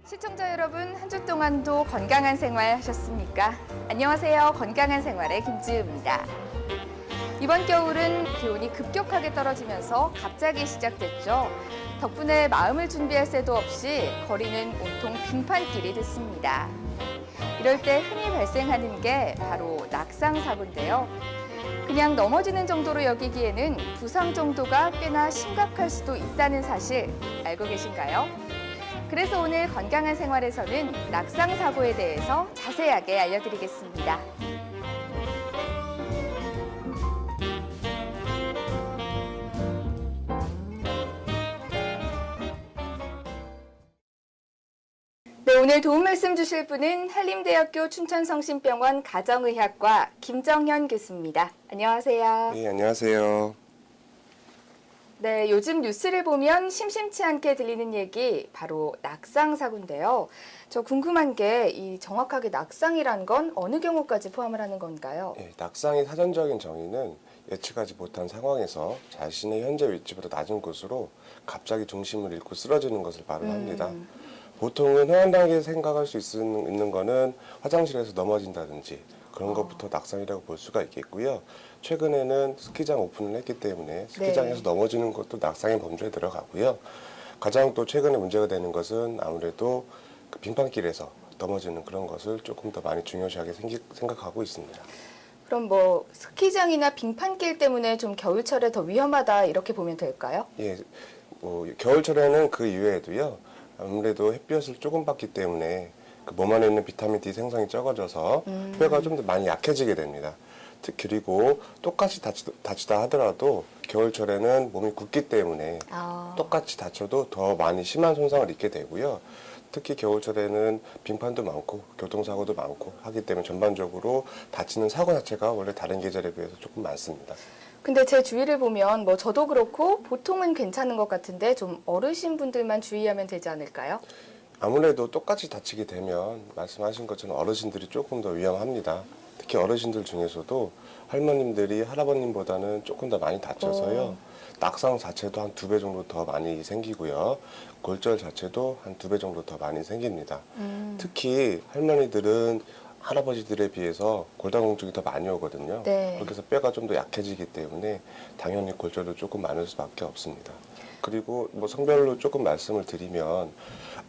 시청자 여러분, 한 주 동안도 건강한 생활 하셨습니까? 안녕하세요. 건강한 생활의 김지우입니다. 이번 겨울은 기온이 급격하게 떨어지면서 갑자기 시작됐죠. 덕분에 마음을 준비할 새도 없이 거리는 온통 빙판길이 됐습니다. 이럴 때 흔히 발생하는 게 바로 낙상사고인데요. 그냥 넘어지는 정도로 여기기에는 부상 정도가 꽤나 심각할 수도 있다는 사실 알고 계신가요? 그래서 오늘 건강한 생활에서는 낙상사고에 대해서 자세하게 알려드리겠습니다. 네, 오늘 도움 말씀 주실 분은 한림대학교 춘천성심병원 가정의학과 김정현 교수입니다. 안녕하세요. 네, 안녕하세요. 네, 요즘 뉴스를 보면 심심치 않게 들리는 얘기 바로 낙상사고인데요. 저 궁금한 게 이 정확하게 낙상이란 건 어느 경우까지 포함을 하는 건가요? 네, 낙상의 사전적인 정의는 예측하지 못한 상황에서 자신의 현재 위치보다 낮은 곳으로 갑자기 중심을 잃고 쓰러지는 것을 말합니다. 보통은 현황 단계에 생각할 수 있는 거는 화장실에서 넘어진다든지 그런 것부터 낙상이라고 볼 수가 있겠고요. 최근에는 스키장 오픈을 했기 때문에 스키장에서 넘어지는 것도 낙상의 범주에 들어가고요. 가장 또 최근에 문제가 되는 것은 아무래도 그 빙판길에서 넘어지는 그런 것을 조금 더 많이 중요시하게 생각하고 있습니다. 그럼 뭐 스키장이나 빙판길 때문에 좀 겨울철에 더 위험하다 이렇게 보면 될까요? 예, 겨울철에는 그 이외에도요. 아무래도 햇볕을 조금 받기 때문에 그 몸 안에 있는 비타민 D 생성이 적어져서 뼈가 좀 더 많이 약해지게 됩니다. 그리고 똑같이 다치다 하더라도 겨울철에는 몸이 굳기 때문에 똑같이 다쳐도 더 많이 심한 손상을 입게 되고요. 특히 겨울철에는 빙판도 많고 교통사고도 많고 하기 때문에 전반적으로 다치는 사고 자체가 원래 다른 계절에 비해서 조금 많습니다. 근데 제 주위를 보면 뭐 저도 그렇고 보통은 괜찮은 것 같은데 좀 어르신 분들만 주의하면 되지 않을까요? 아무래도 똑같이 다치게 되면 말씀하신 것처럼 어르신들이 조금 더 위험합니다. 특히 어르신들 중에서도 할머님들이 할아버님보다는 조금 더 많이 다쳐서요. 낙상 자체도 한 2배 정도 더 많이 생기고요. 골절 자체도 한 2배 정도 더 많이 생깁니다. 특히 할머니들은 할아버지들에 비해서 골다공증이 더 많이 오거든요. 네. 그렇게 해서 뼈가 좀 더 약해지기 때문에 당연히 골절도 조금 많을 수밖에 없습니다. 그리고 뭐 성별로 조금 말씀을 드리면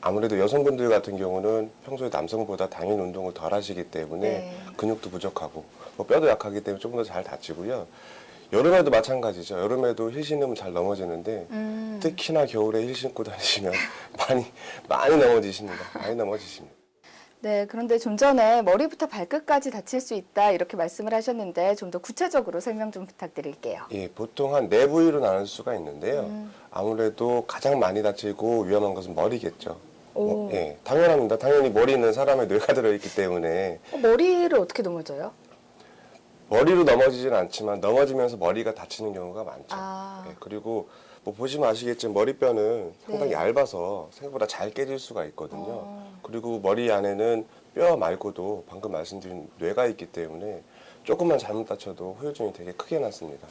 아무래도 여성분들 같은 경우는 평소에 남성보다 당연 운동을 덜 하시기 때문에 근육도 부족하고 뭐 뼈도 약하기 때문에 조금 더 잘 다치고요. 여름에도 마찬가지죠. 여름에도 힐 신으면 잘 넘어지는데 특히나 겨울에 힐 신고 다니시면 많이 넘어지십니다. 많이 넘어지십니다. 네, 그런데 좀 전에 머리부터 발끝까지 다칠 수 있다 이렇게 말씀을 하셨는데 좀 더 구체적으로 설명 좀 부탁드릴게요. 예, 보통 한 4부위로 나눌 수가 있는데요. 아무래도 가장 많이 다치고 위험한 것은 머리겠죠. 예, 당연합니다. 당연히 머리는 사람의 뇌가 들어있기 때문에 머리를 어떻게 넘어져요? 머리로 넘어지진 않지만 넘어지면서 머리가 다치는 경우가 많죠. 예, 그리고 뭐 보시면 아시겠지만 머리뼈는 상당히 얇아서 생각보다 잘 깨질 수가 있거든요. 그리고 머리 안에는 뼈 말고도 방금 말씀드린 뇌가 있기 때문에 조금만 잘못 다쳐도 후유증이 되게 크게 났습니다.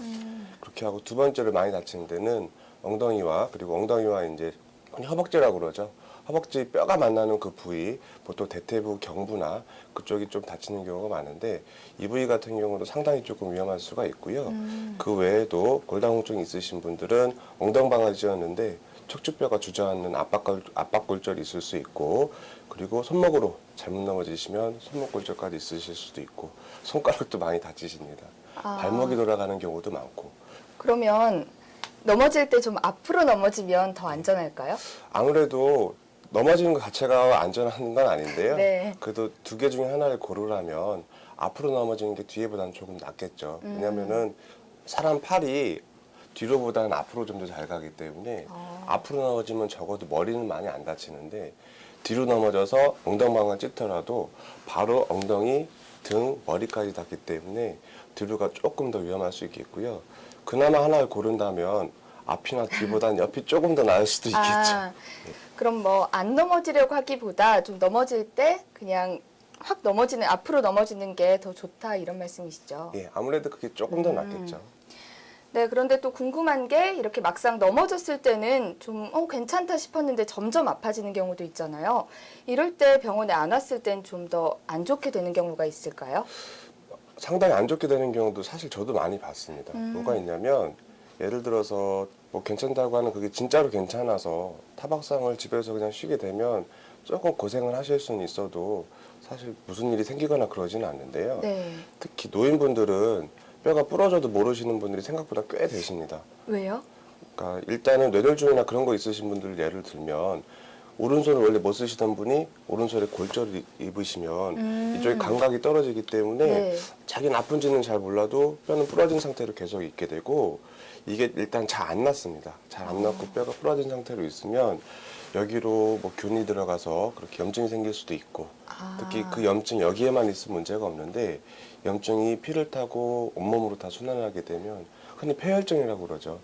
그렇게 하고 두 번째로 많이 다치는 데는 엉덩이와 그리고 엉덩이와 이제 허벅지라고 그러죠. 허벅지 뼈가 만나는 그 부위, 보통 대퇴부, 경부나 그쪽이 좀 다치는 경우가 많은데 이 부위 같은 경우도 상당히 조금 위험할 수가 있고요. 그 외에도 골다공증이 있으신 분들은 엉덩방아지였는데 척추뼈가 주저앉는 압박골절이 있을 수 있고 그리고 손목으로 잘못 넘어지시면 손목골절까지 있으실 수도 있고 손가락도 많이 다치십니다. 발목이 돌아가는 경우도 많고. 그러면 넘어질 때 좀 앞으로 넘어지면 더 안전할까요? 아무래도 넘어지는 것 자체가 안전한 건 아닌데요. 네. 그래도 두 개 중에 하나를 고르라면 앞으로 넘어지는 게 뒤에보다는 조금 낫겠죠. 왜냐면은 사람 팔이 뒤로보다는 앞으로 좀 더 잘 가기 때문에 앞으로 넘어지면 적어도 머리는 많이 안 다치는데 뒤로 넘어져서 엉덩방아 찢더라도 바로 엉덩이, 등, 머리까지 닿기 때문에 뒤로가 조금 더 위험할 수 있겠고요. 그나마 하나를 고른다면 앞이나 뒤보다는 옆이 조금 더 나을 수도 있겠죠. 그럼 뭐 안 넘어지려고 하기보다 좀 넘어질 때 그냥 확 넘어지는 앞으로 넘어지는 게 더 좋다 이런 말씀이시죠? 예, 아무래도 그게 조금 더 낫겠죠. 네, 그런데 또 궁금한 게 이렇게 막상 넘어졌을 때는 좀 괜찮다 싶었는데 점점 아파지는 경우도 있잖아요. 이럴 때 병원에 안 왔을 땐 좀 더 안 좋게 되는 경우가 있을까요? 상당히 안 좋게 되는 경우도 사실 저도 많이 봤습니다. 뭐가 있냐면 예를 들어서 뭐 괜찮다고 하는 그게 진짜로 괜찮아서 타박상을 집에서 그냥 쉬게 되면 조금 고생을 하실 수는 있어도 사실 무슨 일이 생기거나 그러지는 않는데요. 네. 특히 노인분들은 뼈가 부러져도 모르시는 분들이 생각보다 꽤 되십니다. 왜요? 그러니까 일단은 뇌졸중이나 그런 거 있으신 분들 예를 들면 오른손을 원래 못 쓰시던 분이 오른손에 골절을 입으시면 이쪽에 감각이 떨어지기 때문에 네. 자기는 아픈지는 잘 몰라도 뼈는 부러진 상태로 계속 있게 되고 이게 일단 잘 안 낫습니다. 잘 안 낫고 뼈가 부러진 상태로 있으면 여기로 뭐 균이 들어가서 그렇게 염증이 생길 수도 있고 특히 그 염증 여기에만 있으면 문제가 없는데 염증이 피를 타고 온몸으로 다 순환하게 되면 흔히 폐혈증이라고 그러죠.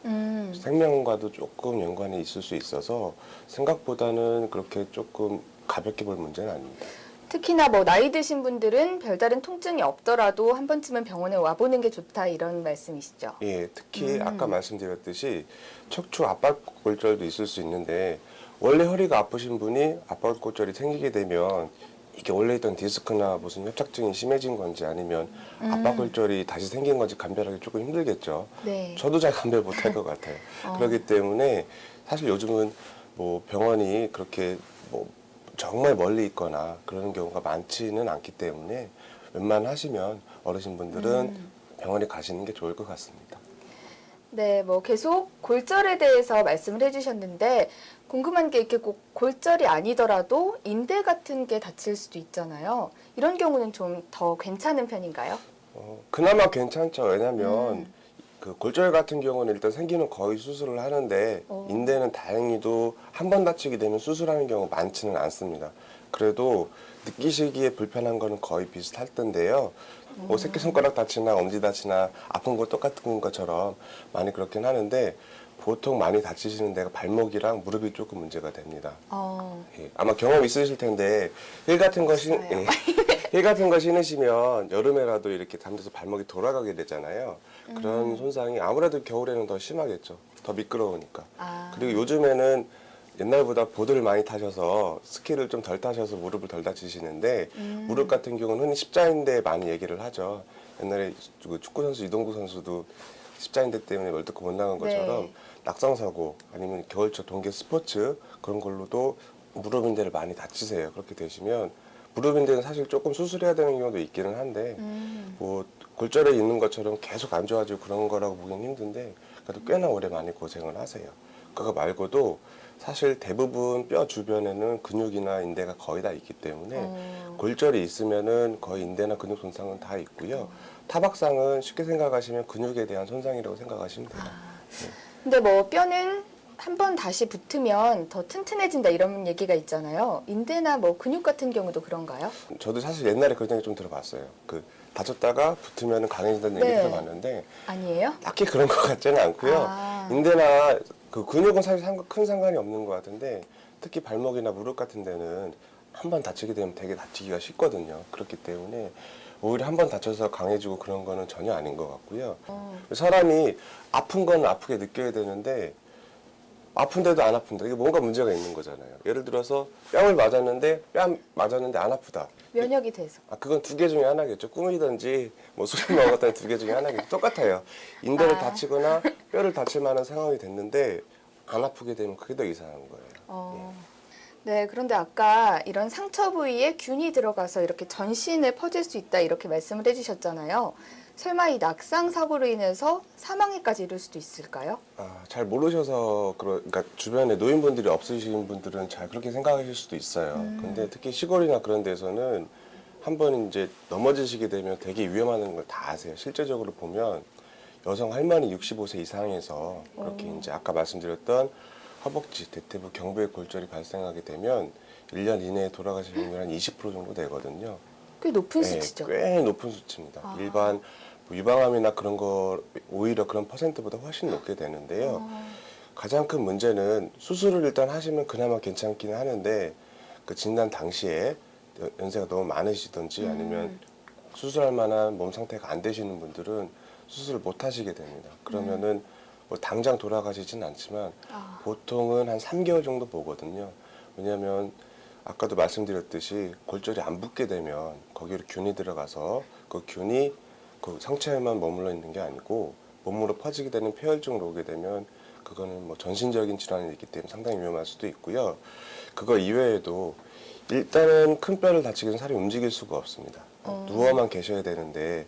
생명과도 조금 연관이 있을 수 있어서 생각보다는 그렇게 조금 가볍게 볼 문제는 아닙니다. 특히나 뭐 나이 드신 분들은 별다른 통증이 없더라도 한 번쯤은 병원에 와보는 게 좋다 이런 말씀이시죠? 예, 특히 아까 말씀드렸듯이 척추 압박골절도 있을 수 있는데 원래 허리가 아프신 분이 압박골절이 생기게 되면 이게 원래 있던 디스크나 무슨 협착증이 심해진 건지 아니면 압박골절이 다시 생긴 건지 감별하기 조금 힘들겠죠. 네. 저도 잘 감별 못할 것 같아요. 그렇기 때문에 사실 요즘은 뭐 병원이 그렇게 뭐 정말 멀리 있거나 그러는 경우가 많지는 않기 때문에 웬만하시면 어르신분들은 병원에 가시는 게 좋을 것 같습니다. 네, 뭐 계속 골절에 대해서 말씀을 해주셨는데 궁금한 게 이렇게 꼭 골절이 아니더라도 인대 같은 게 다칠 수도 있잖아요. 이런 경우는 좀 더 괜찮은 편인가요? 그나마 괜찮죠. 왜냐면 그 골절 같은 경우는 일단 생기는 거의 수술을 하는데 인대는 다행히도 한 번 다치게 되면 수술하는 경우 많지는 않습니다. 그래도 느끼시기에 불편한 거는 거의 비슷할 텐데요. 뭐 새끼손가락 다치나 엄지 다치나 아픈 거 똑같은 것처럼 많이 그렇긴 하는데 보통 많이 다치시는 데가 발목이랑 무릎이 조금 문제가 됩니다. 예, 아마 경험 있으실 텐데 힐 같은 거 힐 같은 거 신으시면 여름에라도 이렇게 잠들어서 발목이 돌아가게 되잖아요. 그런 손상이 아무래도 겨울에는 더 심하겠죠. 더 미끄러우니까. 그리고 요즘에는 옛날보다 보드를 많이 타셔서 스키를 좀 덜 타셔서 무릎을 덜 다치시는데 무릎 같은 경우는 흔히 십자인대 많이 얘기를 하죠. 옛날에 그 축구 선수 이동국 선수도 십자인대 때문에 월드컵 못 나간 것처럼 네. 낙상사고 아니면 겨울철 동계 스포츠 그런 걸로도 무릎 인대를 많이 다치세요. 그렇게 되시면 무릎 인대는 사실 조금 수술해야 되는 경우도 있기는 한데 뭐 골절에 있는 것처럼 계속 안 좋아지고 그런 거라고 보기는 힘든데 그래도 꽤나 오래 많이 고생을 하세요. 그거 말고도 사실 대부분 뼈 주변에는 근육이나 인대가 거의 다 있기 때문에 골절이 있으면은 거의 인대나 근육 손상은 다 있고요. 타박상은 쉽게 생각하시면 근육에 대한 손상이라고 생각하시면 돼요. 근데 뭐 뼈는 한 번 다시 붙으면 더 튼튼해진다 이런 얘기가 있잖아요. 인대나 뭐 근육 같은 경우도 그런가요? 저도 사실 옛날에 그런 얘기 좀 들어봤어요. 그 다쳤다가 붙으면 강해진다는 얘기 네. 들어봤는데 아니에요? 딱히 그런 것 같지는 않고요. 인대나 그 근육은 사실 큰 상관이 없는 것 같은데 특히 발목이나 무릎 같은 데는 한 번 다치게 되면 되게 다치기가 쉽거든요. 그렇기 때문에 오히려 한 번 다쳐서 강해지고 그런 거는 전혀 아닌 것 같고요. 사람이 아픈 건 아프게 느껴야 되는데 아픈데도 안 아픈다. 이게 뭔가 문제가 있는 거잖아요. 예를 들어서 뺨을 맞았는데 뺨 맞았는데 안 아프다. 면역이 돼서. 그건 두 개 중에 하나겠죠. 꿈이든지 뭐 술을 먹었다는 두 개 중에 하나겠죠. 똑같아요. 인대를 다치거나 뼈를 다칠 만한 상황이 됐는데 안 아프게 되면 그게 더 이상한 거예요. 네, 그런데 아까 이런 상처 부위에 균이 들어가서 이렇게 전신에 퍼질 수 있다 이렇게 말씀을 해주셨잖아요. 설마 이 낙상 사고로 인해서 사망에까지 이를 수도 있을까요? 잘 모르셔서 그러니까 주변에 노인분들이 없으신 분들은 잘 그렇게 생각하실 수도 있어요. 근데 특히 시골이나 그런 데서는 한번 이제 넘어지시게 되면 되게 위험한 걸 다 아세요. 실제적으로 보면 여성 할머니 65세 이상에서 그렇게 이제 아까 말씀드렸던 허벅지, 대퇴부, 경부의 골절이 발생하게 되면 1년 이내에 돌아가실 확률이 한 20% 정도 되거든요. 꽤 높은 수치죠. 꽤 높은 수치입니다. 일반 뭐 유방암이나 그런 거 오히려 그런 퍼센트보다 훨씬 높게 되는데요. 가장 큰 문제는 수술을 일단 하시면 그나마 괜찮기는 하는데 그 진단 당시에 연세가 너무 많으시든지 아니면 수술할 만한 몸 상태가 안 되시는 분들은 수술을 못 하시게 됩니다. 그러면은 뭐 당장 돌아가시진 않지만 보통은 한 3개월 정도 보거든요. 왜냐하면 아까도 말씀드렸듯이 골절이 안 붓게 되면 거기로 균이 들어가서 그 균이 그 상처에만 머물러 있는 게 아니고 몸으로 퍼지게 되는 폐혈증으로 오게 되면 그거는 뭐 전신적인 질환이 있기 때문에 상당히 위험할 수도 있고요. 그거 이외에도 일단은 큰 뼈를 다치기는 사람이 움직일 수가 없습니다. 누워만 계셔야 되는데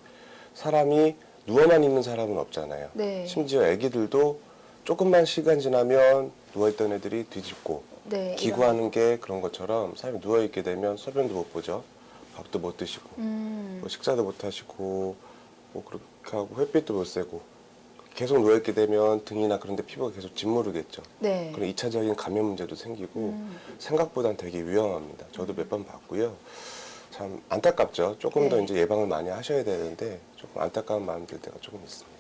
사람이 누워만 있는 사람은 없잖아요. 네. 심지어 아기들도 조금만 시간 지나면 누워있던 애들이 뒤집고 네, 기구하는 게 그런 것처럼 사람이 누워있게 되면 소변도 못 보죠. 밥도 못 드시고 뭐 식사도 못 하시고 뭐 그렇게 하고 햇빛도 못 쐬고 계속 누워있게 되면 등이나 그런 데 피부가 계속 짓무르겠죠. 네. 그런 2차적인 감염 문제도 생기고 생각보단 되게 위험합니다. 저도 몇 번 봤고요. 참 안타깝죠. 조금 더 네. 이제 예방을 많이 하셔야 되는데 조금 안타까운 마음 들 때가 조금 있습니다.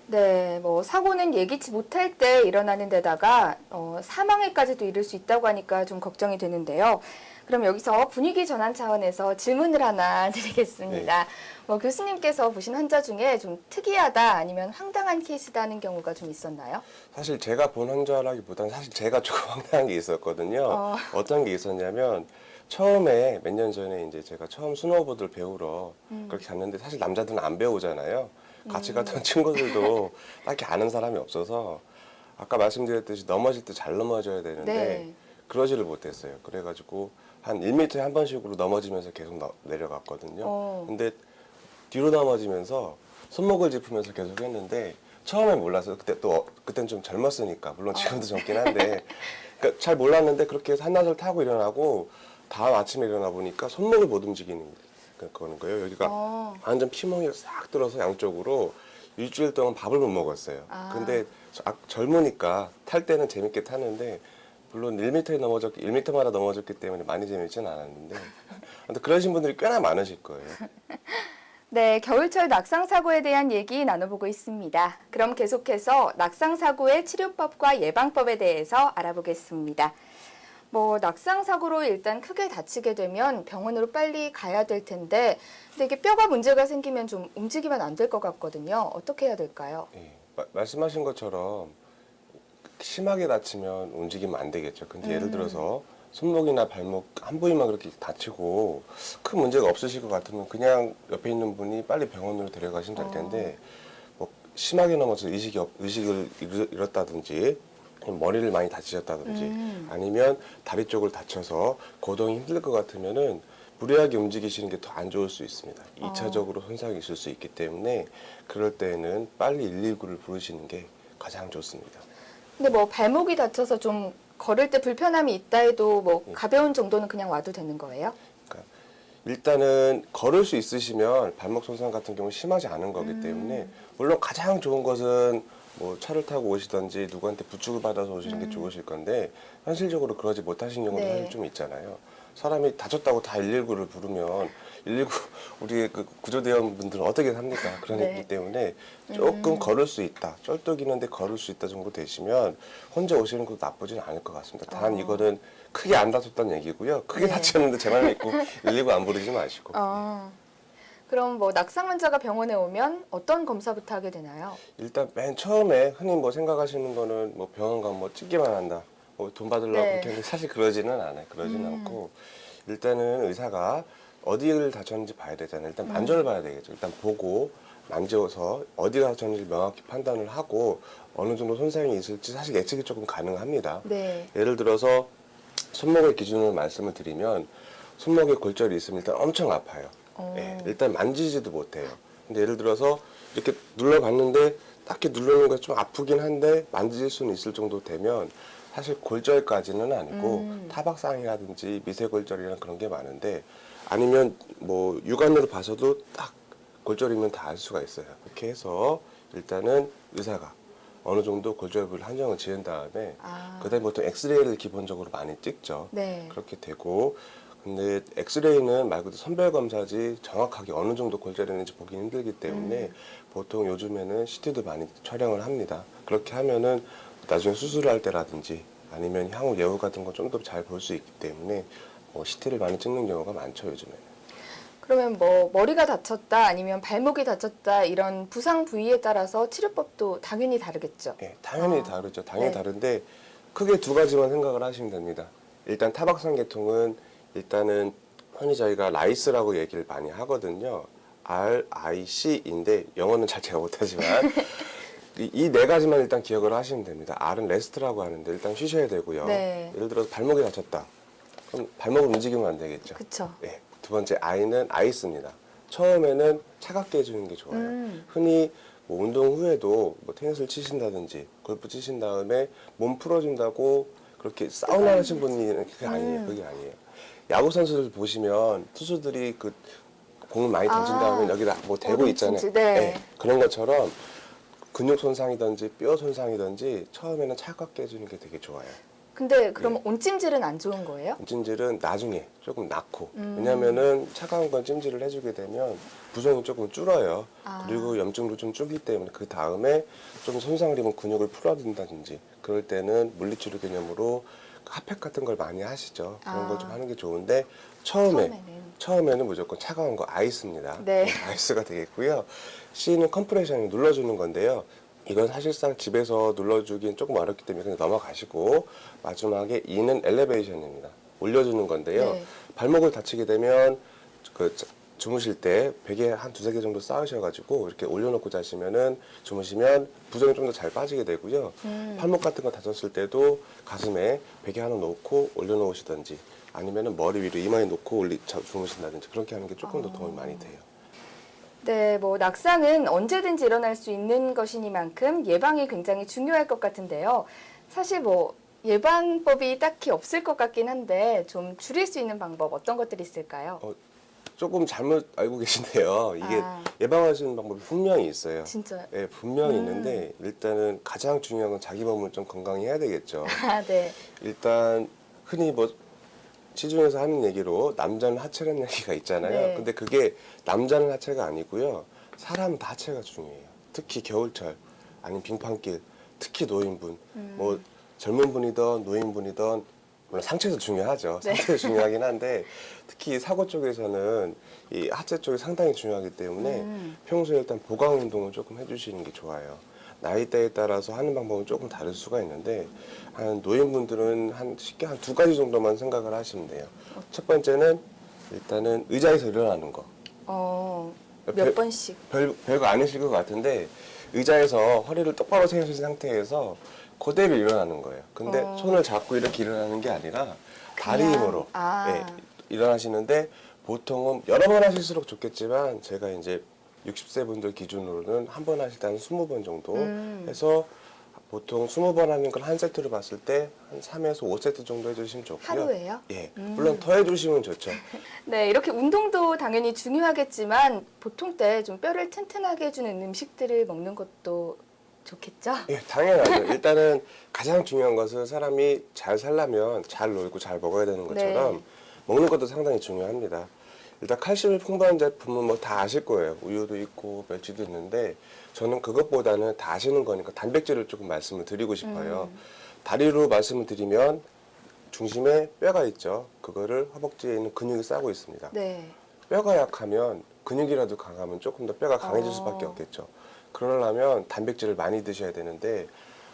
네, 뭐 사고는 예기치 못할 때 일어나는 데다가 사망에까지도 이를 수 있다고 하니까 좀 걱정이 되는데요. 그럼 여기서 분위기 전환 차원에서 질문을 하나 드리겠습니다. 뭐 교수님께서 보신 환자 중에 좀 특이하다 아니면 황당한 케이스다 하는 경우가 좀 있었나요? 사실 제가 본 환자라기보다는 사실 제가 조금 황당한 게 있었거든요. 어떤 게 있었냐면 처음에 몇 년 전에 이제 제가 처음 스노우보드를 배우러 그렇게 갔는데 사실 남자들은 안 배우잖아요. 같이 갔던 친구들도 딱히 아는 사람이 없어서 아까 말씀드렸듯이 넘어질 때 잘 넘어져야 되는데 네. 그러지를 못했어요. 그래가지고 한 1m에 한 번씩으로 넘어지면서 계속 내려갔거든요. 근데 뒤로 넘어지면서 손목을 짚으면서 계속 했는데 처음엔 몰랐어요. 그땐 좀 젊었으니까 물론 지금도 젊긴 한데 그러니까 잘 몰랐는데 그렇게 해서 한나절 타고 일어나고 다음 아침에 일어나 보니까 손목을 못 움직이는 거는 거예요. 여기가 완전 피멍이 싹 들어서 양쪽으로 일주일 동안 밥을 못 먹었어요. 근데 젊으니까 탈 때는 재밌게 타는데 물론 1m마다 넘어졌기 때문에 많이 재밌진 않았는데 근데 그러신 분들이 꽤나 많으실 거예요. 네, 겨울철 낙상 사고에 대한 얘기 나눠보고 있습니다. 그럼 계속해서 낙상 사고의 치료법과 예방법에 대해서 알아보겠습니다. 뭐 낙상 사고로 일단 크게 다치게 되면 병원으로 빨리 가야 될 텐데, 근데 이게 뼈가 문제가 생기면 좀 움직이면 안 될 것 같거든요. 어떻게 해야 될까요? 예, 말씀하신 것처럼 심하게 다치면 움직이면 안 되겠죠. 근데 예를 들어서 손목이나 발목 한 부위만 그렇게 다치고 큰 문제가 없으실 것 같으면 그냥 옆에 있는 분이 빨리 병원으로 데려가시면 될 텐데 뭐 심하게 넘어서 의식을 잃었다든지 머리를 많이 다치셨다든지 아니면 다리 쪽을 다쳐서 거동이 힘들 것 같으면은 무리하게 움직이시는 게 더 안 좋을 수 있습니다. 2차적으로 손상이 있을 수 있기 때문에 그럴 때는 빨리 119를 부르시는 게 가장 좋습니다. 근데 뭐 발목이 다쳐서 좀 걸을 때 불편함이 있다 해도 뭐 가벼운 정도는 그냥 와도 되는 거예요? 그러니까 일단은 걸을 수 있으시면 발목 손상 같은 경우 심하지 않은 거기 때문에 물론 가장 좋은 것은 뭐 차를 타고 오시든지 누구한테 부축을 받아서 오시는 게 좋으실 건데 현실적으로 그러지 못하신 경우도 네. 사실 좀 있잖아요. 사람이 다쳤다고 다 119를 부르면 119 우리 그 구조대원분들은 어떻게 합니까? 그러기 네. 때문에 조금 걸을 수 있다, 쩔뚝이는데 걸을 수 있다 정도 되시면 혼자 오시는 것도 나쁘지는 않을 것 같습니다. 단 이거는 크게 안 다쳤다는 얘기고요. 크게 네. 다쳤는데 제 말 믿고 119 안 부르지 마시고. 그럼 뭐 낙상 환자가 병원에 오면 어떤 검사부터 하게 되나요? 일단 맨 처음에 흔히 뭐 생각하시는 거는 뭐 병원 가면 뭐 찍기만 한다. 뭐 돈 받으려고 네. 그렇게 하는데 사실 그러지는 않아요. 그러지는 않고 일단은 의사가 어디를 다쳤는지 봐야 되잖아요. 일단 만져를 봐야 되겠죠. 일단 보고 만져서 어디가 다쳤는지 명확히 판단을 하고 어느 정도 손상이 있을지 사실 예측이 조금 가능합니다. 네. 예를 들어서 손목을 기준으로 말씀을 드리면 손목에 골절이 있으면 일단 엄청 아파요. 예, 일단 만지지도 못해요. 근데 예를 들어서 이렇게 눌러봤는데 딱히 누르는 게 좀 아프긴 한데 만질 수는 있을 정도 되면 사실 골절까지는 아니고 타박상이라든지 미세골절이나 그런 게 많은데 아니면 뭐 육안으로 봐서도 딱 골절이면 다 알 수가 있어요. 그렇게 해서 일단은 의사가 어느 정도 골절부를 한정을 지은 다음에 그다음에 보통 엑스레이를 기본적으로 많이 찍죠. 네. 그렇게 되고 근데 엑스레이는 말 그대로 선별 검사지 정확하게 어느 정도 골절이 있는지 보기 힘들기 때문에 보통 요즘에는 CT도 많이 촬영을 합니다. 그렇게 하면은 나중에 수술을 할 때라든지 아니면 향후 예후 같은 거 좀 더 잘 볼 수 있기 때문에 CT를 많이 찍는 경우가 많죠, 요즘에는. 그러면 뭐 머리가 다쳤다 아니면 발목이 다쳤다 이런 부상 부위에 따라서 치료법도 당연히 다르겠죠. 네, 당연히 다르죠. 당연히 네. 다른데 크게 두 가지만 생각을 하시면 됩니다. 일단 타박상 계통은 일단은 흔히 저희가 라이스라고 얘기를 많이 하거든요. RIC인데 영어는 잘 제가 못하지만 이 네 가지만 일단 기억을 하시면 됩니다. R은 레스트라고 하는데 일단 쉬셔야 되고요. 네. 예를 들어서 발목이 다쳤다. 그럼 발목을 움직이면 안 되겠죠. 그렇죠. 네. 두 번째 I는 아이스입니다. 처음에는 차갑게 해주는 게 좋아요. 흔히 뭐 운동 후에도 뭐 테니스를 치신다든지 골프 치신 다음에 몸 풀어준다고 그렇게 사우나 하신 분이 그게 아니에요. 그게 아니에요. 야구 선수들 보시면 투수들이 그 공을 많이 던진 다음에 여기다 뭐 대고 있잖아요. 얼음찜질, 네. 네, 그런 것처럼 근육 손상이든지 뼈 손상이든지 처음에는 차갑게 해주는 게 되게 좋아요. 근데 그럼 온찜질은 안 좋은 거예요? 찜질은 나중에 조금 낳고 왜냐면은 차가운 건 찜질을 해주게 되면 부종이 조금 줄어요. 그리고 염증도 좀 줄기 때문에 그 다음에 좀 손상을 입은 근육을 풀어준다든지 그럴 때는 물리치료 개념으로 핫팩 같은 걸 많이 하시죠. 그런 걸 좀 하는 게 좋은데 처음에는 무조건 차가운 거 아이스입니다. 네. 아이스가 되겠고요. C는 컴프레션을 눌러주는 건데요. 이건 사실상 집에서 눌러주긴 조금 어렵기 때문에 그냥 넘어가시고 마지막에 E는 엘리베이션입니다. 올려주는 건데요. 네. 발목을 다치게 되면 그 주무실 때 베개 한 두세 개 정도 쌓으셔가지고 이렇게 올려놓고 자시면은 주무시면 부종이 좀 더 잘 빠지게 되고요. 팔목 같은 거 다쳤을 때도 가슴에 베개 하나 놓고 올려놓으시든지 아니면은 머리 위로 이마에 놓고 주무신다든지 그렇게 하는 게 조금 더 도움이 많이 돼요. 네, 뭐 낙상은 언제든지 일어날 수 있는 것이니만큼 예방이 굉장히 중요할 것 같은데요. 사실 뭐 예방법이 딱히 없을 것 같긴 한데 좀 줄일 수 있는 방법 어떤 것들이 있을까요? 조금 잘못 알고 계신데요. 이게 아. 예방할 수 있는 방법이 분명히 있어요. 진짜요? 네, 분명히 있는데 일단은 가장 중요한 건 자기 몸을 좀 건강히 해야 되겠죠. 아, 네. 일단 흔히 뭐 시중에서 하는 얘기로 남자는 하체라는 얘기가 있잖아요. 네. 근데 그게 남자는 하체가 아니고요. 사람 다 하체가 중요해요. 특히 겨울철 아니면 빙판길, 특히 노인분, 뭐 젊은 분이든 노인분이든 물론 상체도 중요하죠. 네. 상체도 중요하긴 한데 특히 사고 쪽에서는 이 하체 쪽이 상당히 중요하기 때문에 평소에 일단 보강 운동을 조금 해주시는 게 좋아요. 나이대에 따라서 하는 방법은 조금 다를 수가 있는데 한 노인분들은 쉽게 한 두 가지 정도만 생각을 하시면 돼요. 첫 번째는 일단은 의자에서 일어나는 거. 몇 번씩? 별거 아니실 것 같은데 의자에서 허리를 똑바로 세우신 상태에서 그대로 일어나는 거예요. 근데 손을 잡고 이렇게 일어나는 게 아니라 다리 그냥? 힘으로 아. 네, 일어나시는데 보통은 여러 번 하실수록 좋겠지만 제가 이제 60세 분들 기준으로는 한 번 하실 때 한 20번 정도 해서 보통 20번 하는 걸 한 세트로 봤을 때 한 3에서 5세트 정도 해주시면 좋고요. 하루에요? 예, 물론 더 해주시면 좋죠. 네, 이렇게 운동도 당연히 중요하겠지만 보통 때 좀 뼈를 튼튼하게 해주는 음식들을 먹는 것도 좋겠죠? 예, 당연하죠. 일단은 가장 중요한 것은 사람이 잘 살려면 잘 놀고 잘 먹어야 되는 것처럼 네. 먹는 것도 상당히 중요합니다. 일단 칼슘이 풍부한 제품은 뭐 다 아실 거예요. 우유도 있고 멸치도 있는데 저는 그것보다는 다 아시는 거니까 단백질을 조금 말씀을 드리고 싶어요. 다리로 말씀을 드리면 중심에 뼈가 있죠. 그거를 허벅지에 있는 근육이 싸고 있습니다. 네. 뼈가 약하면 근육이라도 강하면 조금 더 뼈가 강해질 수밖에 없겠죠. 그러려면 단백질을 많이 드셔야 되는데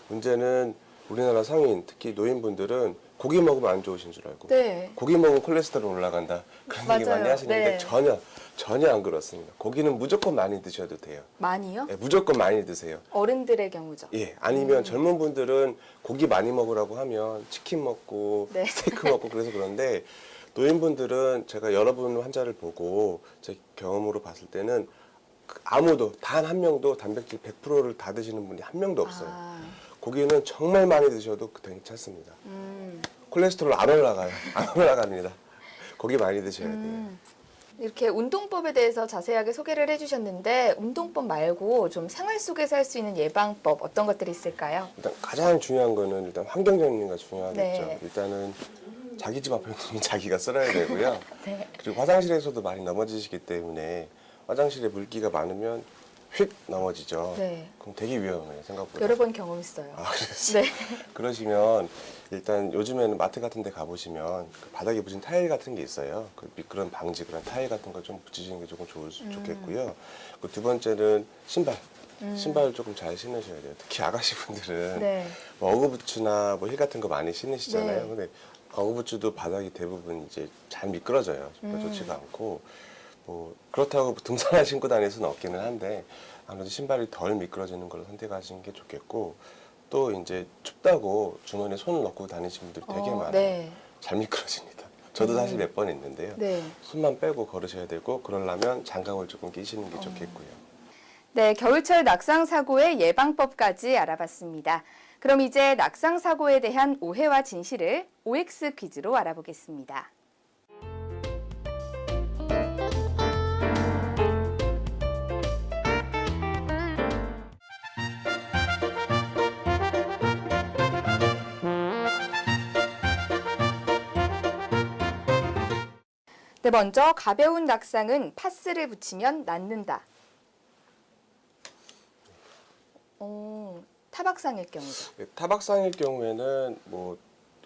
문제는 우리나라 성인, 특히 노인분들은 고기 먹으면 안 좋으신 줄 알고 네. 고기 먹으면 콜레스테롤 올라간다 그런 얘기 많이 맞아요. 하시는데 네. 전혀 안 그렇습니다. 고기는 무조건 많이 드셔도 돼요. 많이요? 예, 무조건 많이 드세요. 어른들의 경우죠. 예, 아니면 젊은 분들은 고기 많이 먹으라고 하면 치킨 먹고 네. 스테이크 먹고 그래서 그런데 노인분들은 제가 여러분 환자를 보고 제 경험으로 봤을 때는 아무도 단 한 명도 단백질 100%를 다 드시는 분이 한 명도 없어요. 고기는 정말 많이 드셔도 괜찮습니다. 콜레스테롤 안 올라가요. 안 올라갑니다. 고기 많이 드셔야 돼요. 이렇게 운동법에 대해서 자세하게 소개를 해주셨는데 운동법 말고 좀 생활 속에서 할 수 있는 예방법 어떤 것들이 있을까요? 일단 가장 중요한 거는 일단 환경 정리가 중요하겠죠. 네. 일단은 자기 집 앞에 있는 자기가 쓸어야 되고요. 네. 그리고 화장실에서도 많이 넘어지시기 때문에 화장실에 물기가 많으면 휙 넘어지죠. 네. 그럼 되게 위험해요, 생각보다. 여러 번 경험했어요. 아, 그랬어요? 네. 그러시면 일단 요즘에는 마트 같은 데 가보시면 그 바닥에 붙인 타일 같은 게 있어요. 그 미끄럼 방지 그런 타일 같은 거 좀 붙이시는 게 조금 좋겠고요. 그 두 번째는 신발. 신발을 조금 잘 신으셔야 돼요. 특히 아가씨분들은 네. 뭐 어그부츠나 뭐 힐 같은 거 많이 신으시잖아요. 네. 근데 어그부츠도 바닥이 대부분 이제 잘 미끄러져요. 음. 좋지가 않고 뭐 그렇다고 등산화 신고 다닐 수는 없기는 한데 아무래도 신발이 덜 미끄러지는 걸로 선택하시는 게 좋겠고 또 이제 춥다고 주머니에 손을 넣고 다니시는 분들이 되게 많아요. 네. 잘 미끄러집니다. 저도 사실 몇 번 있는데요. 네. 손만 빼고 걸으셔야 되고 그러려면 장갑을 조금 끼시는 게 좋겠고요. 네, 겨울철 낙상 사고의 예방법까지 알아봤습니다. 그럼 이제 낙상 사고에 대한 오해와 진실을 OX 퀴즈로 알아보겠습니다. 네, 먼저 가벼운 낙상은 파스를 붙이면 낫는다. 타박상일 경우죠. 타박상일 경우에는 뭐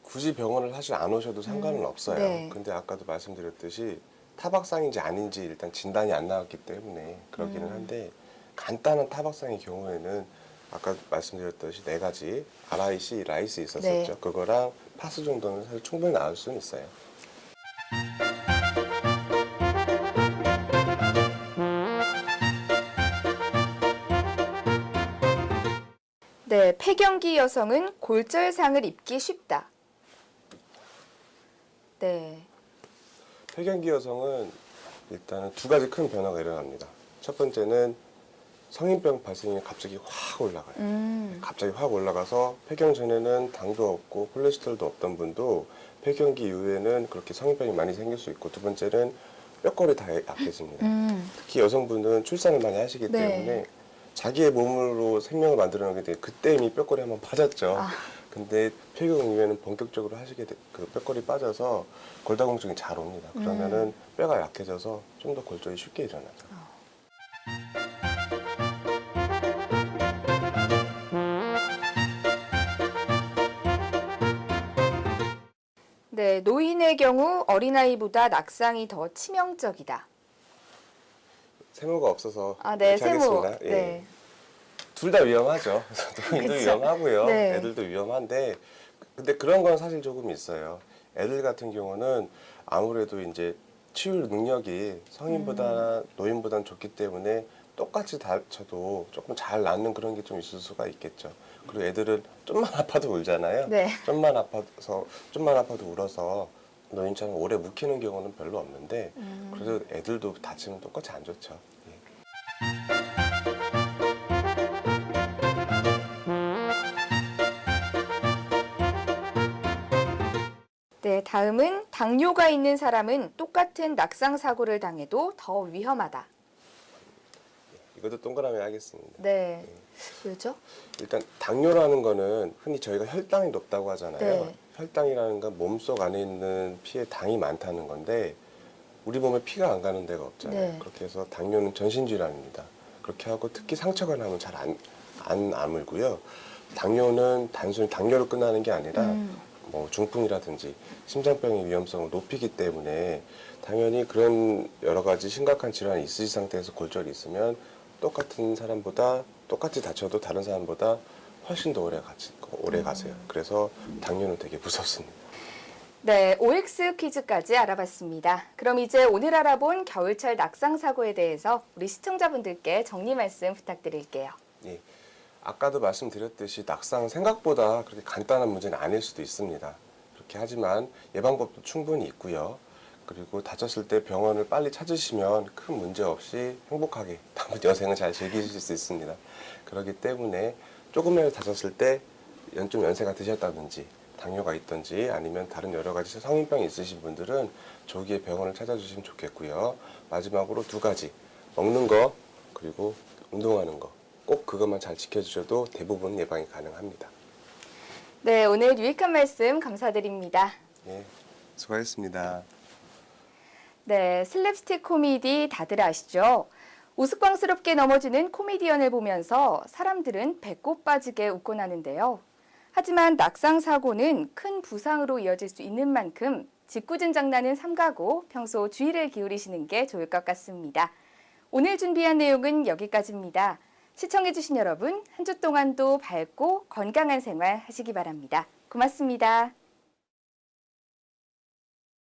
굳이 병원을 사실 안 오셔도 상관은 없어요. 네. 근데 아까도 말씀드렸듯이 타박상인지 아닌지 일단 진단이 안 나왔기 때문에 그러기는 한데 간단한 타박상의 경우에는 아까 말씀드렸듯이 4가지 RIC, 라이스 있었었죠. 네. 그거랑 파스 정도는 사실 충분히 나을 수는 있어요. 네, 폐경기 여성은 골절상을 입기 쉽다. 네. 폐경기 여성은 일단은 2가지 큰 변화가 일어납니다. 첫 번째는 성인병 발생률이 갑자기 확 올라가요. 갑자기 확 올라가서 폐경 전에는 당도 없고 콜레스테롤도 없던 분도 폐경기 이후에는 그렇게 성인병이 많이 생길 수 있고 두 번째는 뼈골이 다 약해집니다. 특히 여성분은 출산을 많이 하시기 네. 때문에 자기의 몸으로 생명을 만들어내게 돼 그때 이미 뼈골이 한번 빠졌죠. 근데 폐경 이후에는 본격적으로 하시게 그 뼈골이 빠져서 골다공증이 잘 옵니다. 그러면은 뼈가 약해져서 좀 더 골절이 쉽게 일어나죠. 네, 노인의 경우 어린아이보다 낙상이 더 치명적이다. 세모가 없어서 네, 이렇게 세모. 하겠습니다. 예. 네. 둘 다 위험하죠. 노인도 그쵸? 위험하고요. 네. 애들도 위험한데 근데 그런 건 사실 조금 있어요. 애들 같은 경우는 아무래도 이제 치유 능력이 성인보다 노인보다는 좋기 때문에 똑같이 다쳐도 조금 잘 낫는 그런 게 좀 있을 수가 있겠죠. 그리고 애들은 좀만 아파도 울잖아요. 네. 좀만 아파도 울어서 노인처럼 오래 묵히는 경우는 별로 없는데 그래도 애들도 다치면 똑같이 안 좋죠. 예. 네, 다음은 당뇨가 있는 사람은 똑같은 낙상 사고를 당해도 더 위험하다. 이것도 동그라미 하겠습니다. 네. 왜죠? 일단 당뇨라는 거는 흔히 저희가 혈당이 높다고 하잖아요. 네. 혈당이라는 건 몸속 안에 있는 피에 당이 많다는 건데 우리 몸에 피가 안 가는 데가 없잖아요. 네. 그렇게 해서 당뇨는 전신질환입니다. 그렇게 하고 특히 상처가 나면 잘 안 아물고요. 당뇨는 단순히 당뇨로 끝나는 게 아니라 뭐 중풍이라든지 심장병의 위험성을 높이기 때문에 당연히 그런 여러 가지 심각한 질환이 있으신 상태에서 골절이 있으면 똑같은 사람보다 똑같이 다쳐도 다른 사람보다 훨씬 더 오래 가세요. 그래서 당뇨는 되게 무섭습니다. 네, OX 퀴즈까지 알아봤습니다. 그럼 이제 오늘 알아본 겨울철 낙상 사고에 대해서 우리 시청자분들께 정리 말씀 부탁드릴게요. 예. 아까도 말씀드렸듯이 낙상은 생각보다 그렇게 간단한 문제는 아닐 수도 있습니다. 그렇게 하지만 예방법도 충분히 있고요. 그리고 다쳤을 때 병원을 빨리 찾으시면 큰 문제 없이 행복하게 남은 여생을 잘 즐기실 수 있습니다. 그렇기 때문에 조금이라도 다쳤을 때 좀 연세가 드셨다든지 당뇨가 있든지 아니면 다른 여러 가지 성인병이 있으신 분들은 조기에 병원을 찾아주시면 좋겠고요. 마지막으로 2가지, 먹는 거 그리고 운동하는 거. 꼭 그것만 잘 지켜주셔도 대부분 예방이 가능합니다. 네, 오늘 유익한 말씀 감사드립니다. 예, 수고하셨습니다. 네, 슬랩스틱 코미디 다들 아시죠? 우스꽝스럽게 넘어지는 코미디언을 보면서 사람들은 배꼽 빠지게 웃곤 하는데요. 하지만 낙상 사고는 큰 부상으로 이어질 수 있는 만큼 짓궂은 장난은 삼가고 평소 주의를 기울이시는 게 좋을 것 같습니다. 오늘 준비한 내용은 여기까지입니다. 시청해주신 여러분, 한 주 동안도 밝고 건강한 생활 하시기 바랍니다. 고맙습니다.